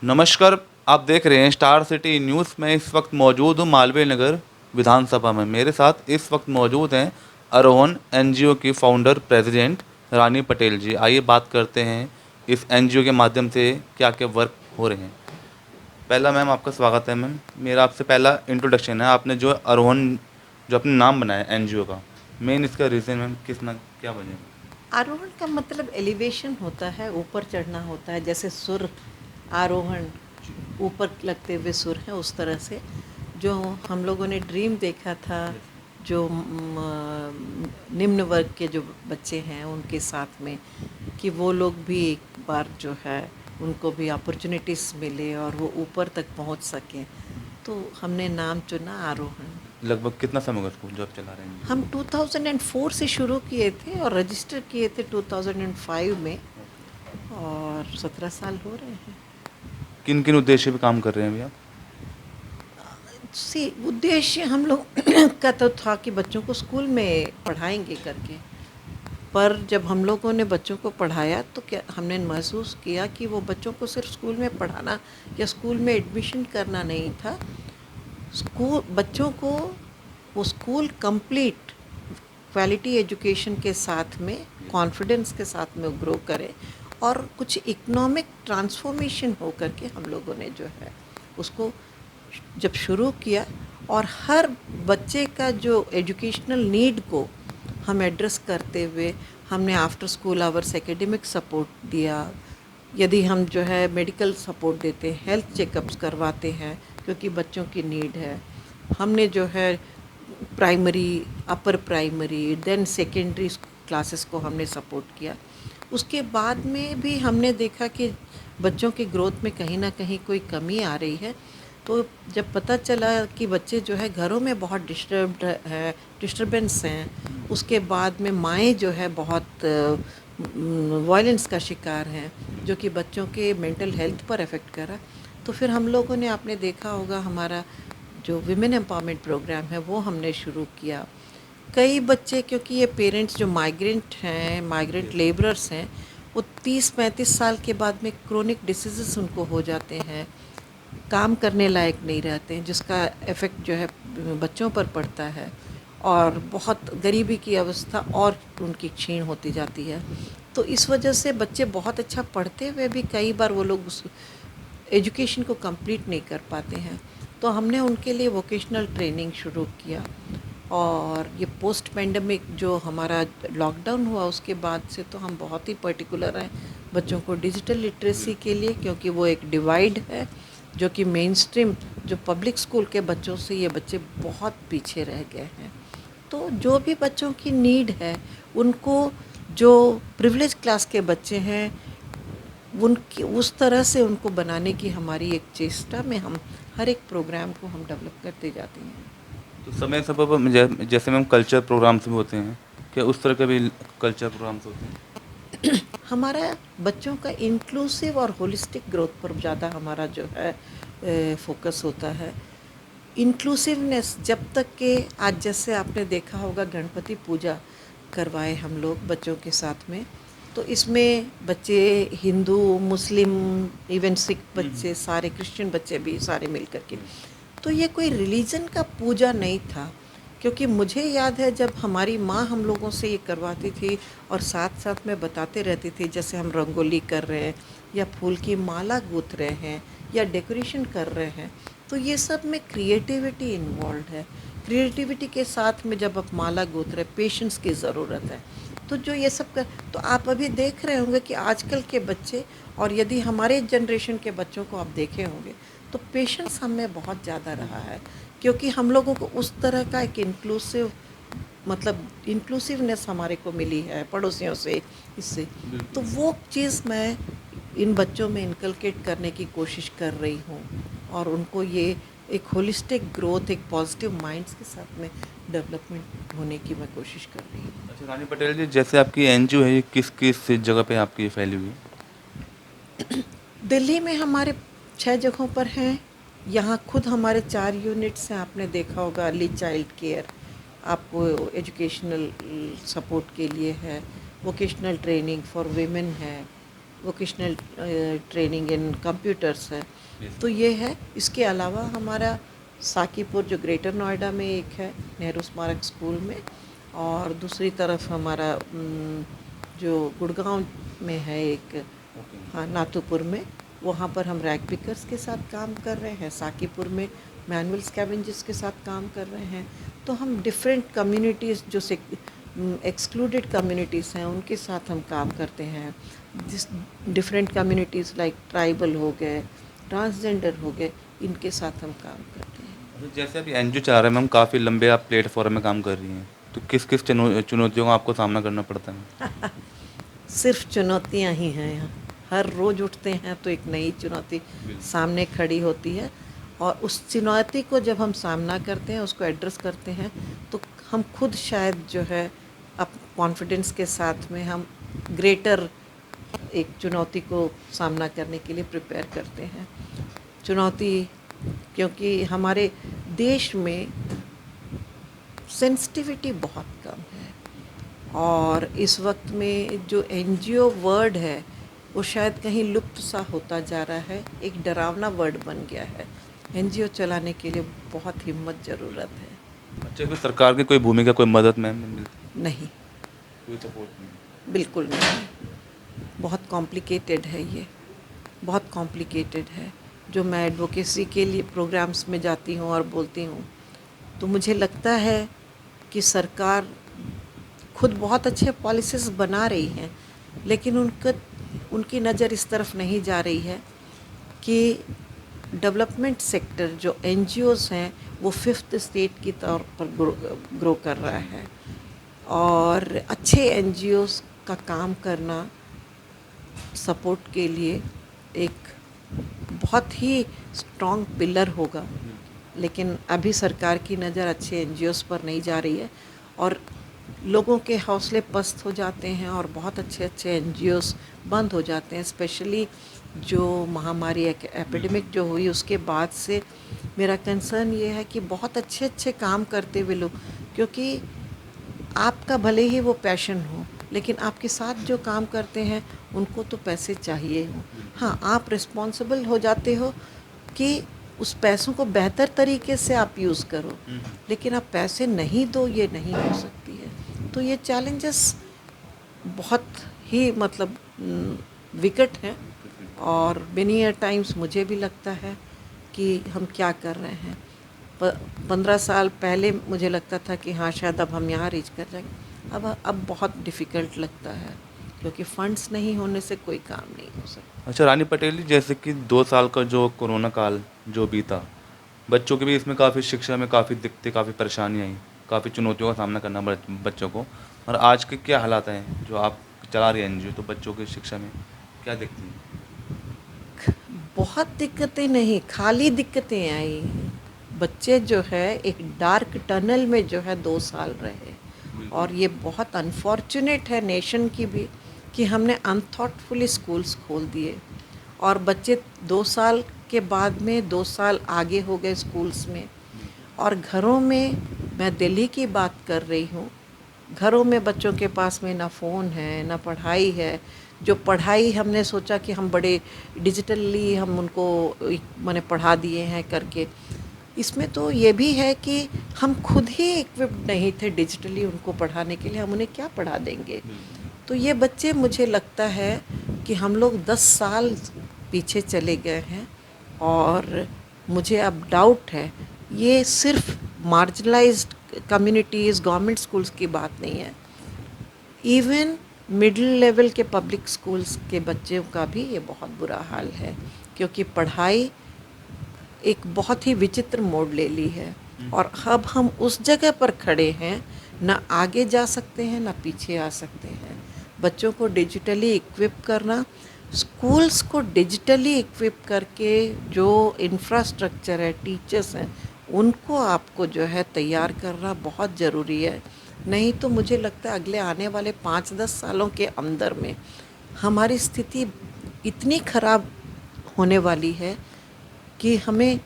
नमस्कार। आप देख रहे हैं स्टार सिटी न्यूज़ में। इस वक्त मौजूद हूँ मालवीय नगर विधानसभा में। मेरे साथ इस वक्त मौजूद हैं आरोहण एनजीओ की फाउंडर प्रेसिडेंट रानी पटेल जी। आइए बात करते हैं इस एनजीओ के माध्यम से क्या क्या वर्क हो रहे हैं। पहला मैम आपका स्वागत है। मैम मेरा आपसे पहला इंट्रोडक्शन है। आपने जो आरोहण जो अपना नाम बनाया एनजीओ का, मेन इसका रीज़न मैम किस ना क्या वजह? आरोहण का मतलब एलिवेशन होता है, ऊपर चढ़ना होता है। जैसे सुर आरोहण, ऊपर लगते हुए सुर हैं, उस तरह से जो हम लोगों ने ड्रीम देखा था, जो निम्न वर्ग के जो बच्चे हैं उनके साथ में, कि वो लोग भी एक बार जो है उनको भी अपॉर्चुनिटीज़ मिले और वो ऊपर तक पहुंच सकें, तो हमने नाम चुना आरोहण। लगभग कितना समय होगा स्कूल जो आप चला रहे हैं? हम 2004 से शुरू किए थे और रजिस्टर किए थे 2005 में, और 17 साल हो रहे हैं। किन किन उद्देश्य पे काम कर रहे हैं अभी आप? सी उद्देश्य हम लोग का तो था कि बच्चों को स्कूल में पढ़ाएंगे करके, पर जब हम लोगों ने बच्चों को पढ़ाया तो क्या हमने महसूस किया कि वो बच्चों को सिर्फ स्कूल में पढ़ाना या स्कूल में एडमिशन करना नहीं था। स्कूल बच्चों को वो स्कूल कंप्लीट क्वालिटी एजुकेशन के साथ में, कॉन्फिडेंस के साथ में ग्रो करें, और कुछ इकोनॉमिक ट्रांसफॉर्मेशन हो करके हम लोगों ने जो है उसको जब शुरू किया, और हर बच्चे का जो एजुकेशनल नीड को हम एड्रेस करते हुए हमने after school hours academic support दिया। यदि हम जो है मेडिकल सपोर्ट देते हैं, हेल्थ चेकअप्स करवाते हैं क्योंकि बच्चों की नीड है। हमने जो है primary, upper primary, then secondary classes को हमने सपोर्ट किया। उसके बाद में भी हमने देखा कि बच्चों की ग्रोथ में कहीं ना कहीं कोई कमी आ रही है। तो जब पता चला कि बच्चे जो है घरों में बहुत डिस्टर्बेंस हैं, उसके बाद में माएँ जो है बहुत वायलेंस का शिकार हैं, जो कि बच्चों के मेंटल हेल्थ पर अफेक्ट करा। तो फिर हम लोगों ने, आपने देखा होगा, हमारा जो विमेन एम्पावरमेंट प्रोग्राम है वो हमने शुरू किया। कई बच्चे, क्योंकि ये पेरेंट्स जो माइग्रेंट हैं, माइग्रेंट लेबरर्स हैं, वो 30-35 साल के बाद में क्रोनिक डिसीज़ उनको हो जाते हैं, काम करने लायक नहीं रहते हैं, जिसका इफ़ेक्ट जो है बच्चों पर पड़ता है, और बहुत गरीबी की अवस्था और उनकी क्षीण होती जाती है। तो इस वजह से बच्चे बहुत अच्छा पढ़ते हुए भी कई बार वो लोग उस एजुकेशन को कंप्लीट नहीं कर पाते हैं। तो हमने उनके लिए वोकेशनल ट्रेनिंग शुरू किया, और ये पोस्ट पेंडेमिक जो हमारा लॉकडाउन हुआ उसके बाद से तो हम बहुत ही पर्टिकुलर हैं बच्चों को डिजिटल लिटरेसी के लिए, क्योंकि वो एक डिवाइड है जो कि मेन स्ट्रीम जो पब्लिक स्कूल के बच्चों से ये बच्चे बहुत पीछे रह गए हैं। तो जो भी बच्चों की नीड है उनको, जो प्रिविलेज क्लास के बच्चे हैं उनकी उस तरह से उनको बनाने की हमारी एक चेष्टा में हम हर एक प्रोग्राम को हम डेवलप करते जाते हैं। तो समय समय पर जैसे मैम कल्चर प्रोग्राम्स भी होते हैं, क्या उस तरह के भी कल्चर प्रोग्राम्स होते हैं? हमारा बच्चों का इंक्लूसिव और होलिस्टिक ग्रोथ पर ज़्यादा हमारा जो है फोकस होता है। इंक्लूसिवनेस, जब तक के आज जैसे आपने देखा होगा गणपति पूजा करवाए हम लोग बच्चों के साथ में, तो इसमें बच्चे हिंदू, मुस्लिम, इवन सिख बच्चे, सारे क्रिश्चियन बच्चे भी सारे मिल कर के, तो ये कोई रिलीजन का पूजा नहीं था। क्योंकि मुझे याद है जब हमारी माँ हम लोगों से ये करवाती थी और साथ साथ में बताते रहती थी, जैसे हम रंगोली कर रहे हैं या फूल की माला गूँथ रहे हैं या डेकोरेशन कर रहे हैं, तो ये सब में क्रिएटिविटी इन्वॉल्व है। क्रिएटिविटी के साथ में जब आप माला गूँथ रहे, पेशेंस की ज़रूरत है। तो जो ये सब कर, तो आप अभी देख रहे होंगे कि आजकल के बच्चे, और यदि हमारे जनरेशन के बच्चों को आप देखे होंगे, तो पेशेंस हम में बहुत ज़्यादा रहा है, क्योंकि हम लोगों को उस तरह का एक इंक्लूसिव, मतलब इंक्लूसिवनेस हमारे को मिली है पड़ोसियों से, इससे। तो वो चीज़ मैं इन बच्चों में इनकलकेट करने की कोशिश कर रही हूँ, और उनको ये एक होलिस्टिक ग्रोथ, एक पॉजिटिव माइंड्स के साथ में डेवलपमेंट होने की मैं कोशिश कर रही हूँ। अच्छा रानी पटेल जी, जैसे आपकी एनजीओ है, ये किस किस जगह पे आपकी ये फैली हुई है? दिल्ली में हमारे 6 जगहों पर हैं। यहाँ खुद हमारे 4 यूनिट्स हैं, आपने देखा होगा, अर्ली चाइल्ड केयर आपको एजुकेशनल सपोर्ट के लिए है, वोकेशनल ट्रेनिंग फॉर वीमेन है, वोकेशनल ट्रेनिंग इन कंप्यूटर्स है। तो ये है। इसके अलावा हमारा साकीपुर जो ग्रेटर नोएडा में एक है नेहरू स्मारक स्कूल में, और दूसरी तरफ हमारा जो गुड़गांव में है एक, हाँ नातूपुर में, वहाँ पर हम रैग पिकर्स के साथ काम कर रहे हैं। साकीपुर में मैनुअल स्कैवेंजर्स के साथ काम कर रहे हैं। तो हम डिफरेंट कम्युनिटीज़ जो से एक्सक्लूडेड कम्युनिटीज़ हैं उनके साथ हम काम करते हैं। जिस डिफरेंट कम्युनिटीज़ लाइक ट्राइबल हो गए, ट्रांसजेंडर हो गए, इनके साथ हम काम करते हैं। तो जैसे अभी एनजीओ चला रहे हैं मैम, काफ़ी लंबे आप प्लेटफॉर्म में काम कर रही हैं, तो किस किस चुनौतियों का आपको सामना करना पड़ता है? सिर्फ चुनौतियाँ ही हैं यहाँ। हर रोज़ उठते हैं तो एक नई चुनौती सामने खड़ी होती है, और उस चुनौती को जब हम सामना करते हैं, उसको एड्रेस करते हैं, तो हम खुद शायद जो है अप कॉन्फिडेंस के साथ में हम ग्रेटर एक चुनौती को सामना करने के लिए प्रिपेयर करते हैं। चुनौती, क्योंकि हमारे देश में सेंसिटिविटी बहुत कम है, और इस वक्त में जो एनजीओ वर्ड है वो शायद कहीं लुप्त सा होता जा रहा है, एक डरावना वर्ड बन गया है। एनजीओ चलाने के लिए बहुत हिम्मत ज़रूरत है। अच्छा, फिर सरकार की कोई भूमिका, कोई मदद मैम मिलती? नहीं, कोई सपोर्ट नहीं? बिल्कुल नहीं। बहुत कॉम्प्लिकेटेड है ये, बहुत कॉम्प्लिकेटेड है। जो मैं एडवोकेसी के लिए प्रोग्राम्स में जाती हूँ और बोलती हूँ, तो मुझे लगता है कि सरकार खुद बहुत अच्छे पॉलिसीज़ बना रही हैं, लेकिन उनकी नज़र इस तरफ नहीं जा रही है कि डेवलपमेंट सेक्टर जो एनजीओज़ हैं वो फिफ्थ स्टेट की तौर पर ग्रो कर रहा है, और अच्छे एनजीओज़ का काम करना सपोर्ट के लिए एक बहुत ही स्ट्रॉन्ग पिलर होगा। लेकिन अभी सरकार की नज़र अच्छे एनजीओज़ पर नहीं जा रही है, और लोगों के हौसले पस्त हो जाते हैं, और बहुत अच्छे अच्छे एनजीओज़ बंद हो जाते हैं। स्पेशली जो महामारी एपिडेमिक जो हुई उसके बाद से मेरा कंसर्न ये है कि बहुत अच्छे अच्छे काम करते हुए लोग, क्योंकि आपका भले ही वो पैशन हो, लेकिन आपके साथ जो काम करते हैं उनको तो पैसे चाहिए हो। हाँ, आप रिस्पॉन्सिबल हो जाते हो कि उस पैसों को बेहतर तरीके से आप यूज़ करो, लेकिन आप पैसे नहीं दो, ये नहीं हो सकती है। तो ये चैलेंजेस बहुत ही मतलब विकट हैं, और मेनी अ टाइम्स मुझे भी लगता है कि हम क्या कर रहे हैं। 15 साल पहले मुझे लगता था कि हाँ शायद अब हम यहाँ रीच कर जाएंगे। अब बहुत डिफ़िकल्ट लगता है, क्योंकि फंड्स नहीं होने से कोई काम नहीं हो सकता। अच्छा रानी पटेल जी, जैसे कि 2 साल का जो कोरोना काल जो बीता, बच्चों के भी इसमें काफ़ी शिक्षा में काफ़ी दिक्कतें, काफ़ी परेशानियाँ आई, काफ़ी चुनौतियों का सामना करना पड़ा बच्चों को, और आज के क्या हालात हैं जो आप चला रही हैं एनजीओ, तो बच्चों की शिक्षा में क्या दिखती हैं? बहुत दिक्कतें नहीं, खाली दिक्कतें आई। बच्चे जो है एक डार्क टनल में जो है 2 साल रहे, और ये बहुत अनफॉर्चुनेट है नेशन की भी कि हमने अनथॉटफुली स्कूल्स खोल दिए, और बच्चे 2 साल के बाद में 2 साल आगे हो गए स्कूल्स में। और घरों में, मैं दिल्ली की बात कर रही हूँ, घरों में बच्चों के पास में ना फ़ोन है, ना पढ़ाई है। जो पढ़ाई हमने सोचा कि हम बड़े डिजिटली हम उनको माने पढ़ा दिए हैं करके, इसमें तो ये भी है कि हम खुद ही इक्विप्ड नहीं थे डिजिटली उनको पढ़ाने के लिए, हम उन्हें क्या पढ़ा देंगे। तो ये बच्चे, मुझे लगता है कि हम लोग 10 साल पीछे चले गए हैं, और मुझे अब डाउट है, ये सिर्फ मार्जिनलाइज्ड कम्युनिटीज़ गवर्नमेंट स्कूल्स की बात नहीं है, इवन मिडिल लेवल के पब्लिक स्कूल्स के बच्चों का भी ये बहुत बुरा हाल है, क्योंकि पढ़ाई एक बहुत ही विचित्र मोड़ ले ली है, और अब हम उस जगह पर खड़े हैं, ना आगे जा सकते हैं ना पीछे आ सकते हैं। बच्चों को डिजिटली इक्विप करना, स्कूल्स को डिजिटली इक्विप करके जो इंफ्रास्ट्रक्चर है, टीचर्स हैं, उनको आपको जो है तैयार करना बहुत ज़रूरी है। नहीं तो मुझे लगता है अगले आने वाले 5-10 सालों के अंदर में हमारी स्थिति इतनी ख़राब होने वाली है कि हमें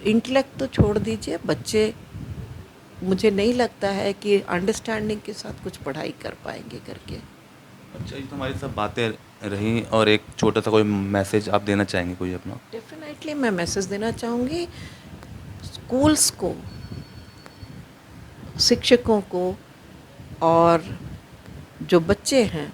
इंटेलेक्ट तो छोड़ दीजिए, बच्चे, मुझे नहीं लगता है कि अंडरस्टैंडिंग के साथ कुछ पढ़ाई कर पाएंगे करके। अच्छा, ये तो हमारी सब बातें रही, और एक छोटा सा कोई मैसेज आप देना चाहेंगे कोई अपना? डेफिनेटली मैं मैसेज देना चाहूँगी स्कूल्स को, शिक्षकों को, और जो बच्चे हैं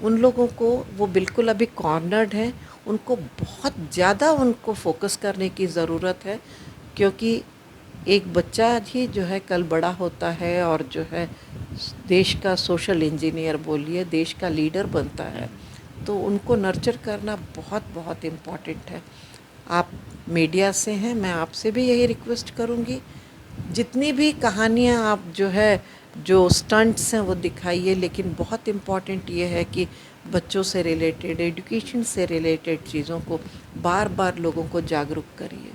उन लोगों को, वो बिल्कुल अभी कॉर्नर्ड हैं, उनको बहुत ज़्यादा उनको फोकस करने की ज़रूरत है, क्योंकि एक बच्चा ही जो है कल बड़ा होता है और जो है देश का सोशल इंजीनियर बोलिए, देश का लीडर बनता है। तो उनको नर्चर करना बहुत बहुत इम्पॉर्टेंट है। आप मीडिया से हैं, मैं आपसे भी यही रिक्वेस्ट करूँगी, जितनी भी कहानियाँ आप जो है जो स्टंट्स हैं वो दिखाइए, लेकिन बहुत इम्पॉर्टेंट ये है कि बच्चों से रिलेटेड, एजुकेशन से रिलेटेड चीज़ों को बार बार लोगों को जागरूक करिए।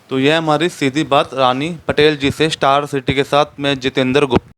तो यह हमारी सीधी बात रानी पटेल जी से, स्टार सिटी के साथ मैं जितेंद्र गुप्ता।